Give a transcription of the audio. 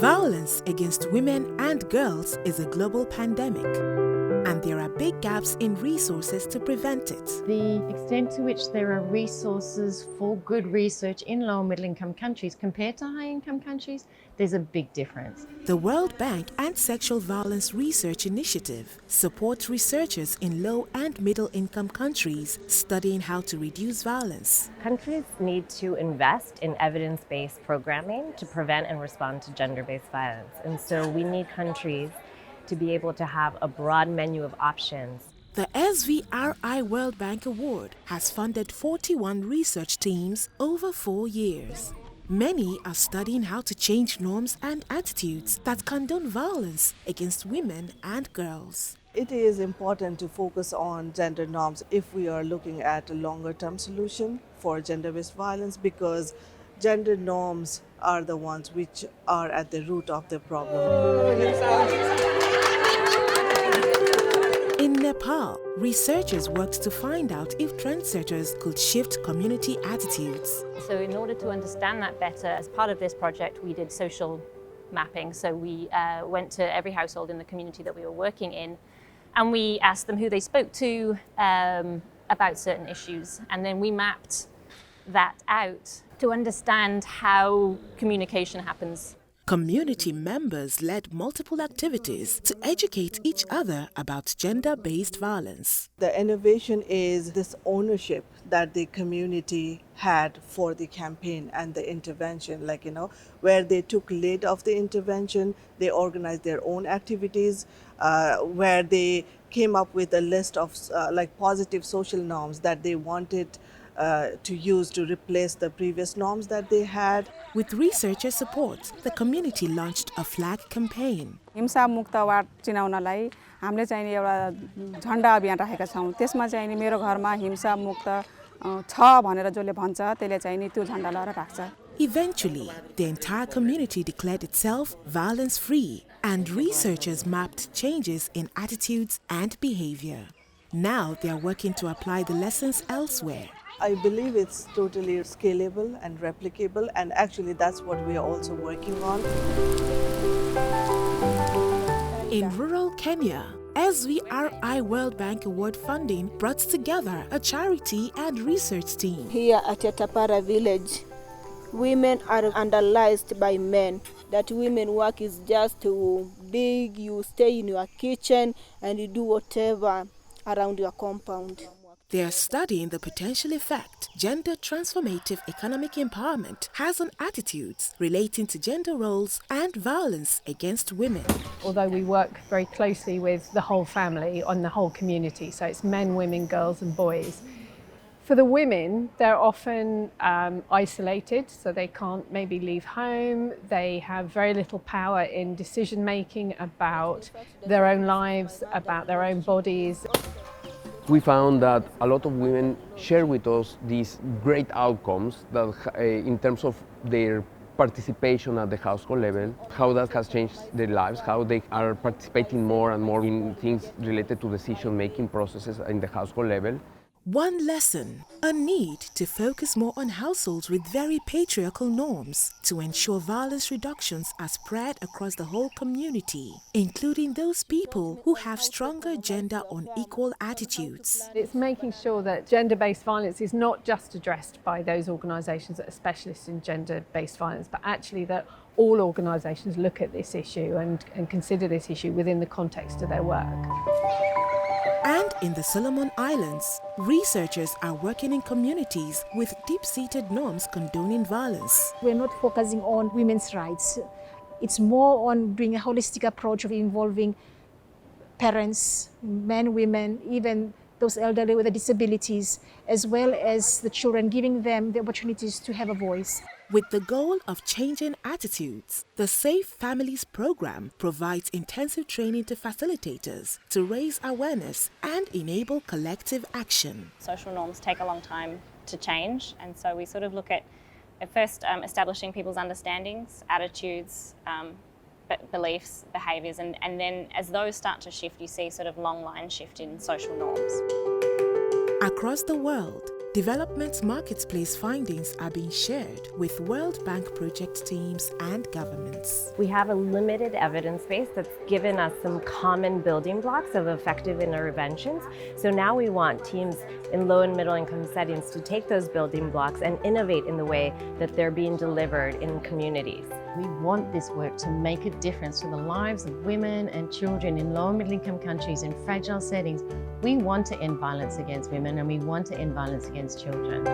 Violence against women and girls is a global pandemic, and there are big gaps in resources to prevent it. The extent to which there are resources for good research in low and middle income countries compared to high income countries, there's a big difference. The World Bank and Sexual Violence Research Initiative supports researchers in low and middle income countries studying how to reduce violence. Countries need to invest in evidence-based programming to prevent and respond to gender-based violence. And so we need countries to be able to have a broad menu of options. The SVRI World Bank Award has funded 41 research teams over 4 years. Many are studying how to change norms and attitudes that condone violence against women and girls. It is important to focus on gender norms if we are looking at a longer-term solution for gender-based violence, because gender norms are the ones which are at the root of the problem. In Nepal, researchers worked to find out if trendsetters could shift community attitudes. So in order to understand that better, as part of this project, we did social mapping. So we went to every household in the community that we were working in, and we asked them who they spoke to about certain issues. And then we mapped that out to understand how communication happens. Community members led multiple activities to educate each other about gender-based violence. The innovation is this ownership that the community had for the campaign and the intervention, where they took lead of the intervention, they organized their own activities, where they came up with a list of positive social norms that they wanted to use to replace the previous norms that they had. With researcher support, the community launched a flag campaign. हिंसा मुक्त ward चिनाउनलाई हामीले चाहिँ एउटा झण्डा अभियान राखेका छौं। त्यसमा चाहिँ नि मेरो घरमा हिंसा मुक्त छ भनेर जसले भन्छ त्यसले चाहिँ नि त्यो झण्डा लगाएर राख्छ। Eventually, the entire community declared itself violence-free, and researchers mapped changes in attitudes and behavior. Now they are working to apply the lessons elsewhere. I believe it's totally scalable and replicable, and actually that's what we are also working on. In rural Kenya, SVRI World Bank Award funding brought together a charity and research team. Here at Yatapara village, women are underlied by men. That women work is just to dig, you stay in your kitchen and you do whatever around your compound. They are studying the potential effect gender transformative economic empowerment has on attitudes relating to gender roles and violence against women. Although we work very closely with the whole family on the whole community, so it's men, women, girls and boys. For the women, they're often isolated, so they can't maybe leave home. They have very little power in decision making about their own lives, about their own bodies. We found that a lot of women share with us these great outcomes that in terms of their participation at the household level, how that has changed their lives, how they are participating more and more in things related to decision-making processes in the household level. One lesson, a need to focus more on households with very patriarchal norms to ensure violence reductions are spread across the whole community, including those people who have stronger gender unequal attitudes. It's making sure that gender-based violence is not just addressed by those organisations that are specialists in gender-based violence, but actually that all organisations look at this issue and consider this issue within the context of their work. And in the Solomon Islands, researchers are working in communities with deep-seated norms condoning violence. We're not focusing on women's rights. It's more on doing a holistic approach of involving parents, men, women, even those elderly with disabilities, as well as the children, giving them the opportunities to have a voice. With the goal of changing attitudes, the Safe Families program provides intensive training to facilitators to raise awareness and enable collective action. Social norms take a long time to change, and so we sort of look at first establishing people's understandings, attitudes, beliefs, behaviours, and then as those start to shift, you see sort of long line shift in social norms. Across the world, Development Marketplace findings are being shared with World Bank project teams and governments. We have a limited evidence base that's given us some common building blocks of effective interventions. So now we want teams in low and middle income settings to take those building blocks and innovate in the way that they're being delivered in communities. We want this work to make a difference to the lives of women and children in low and middle income countries in fragile settings. We want to end violence against women and we want to end violence against children.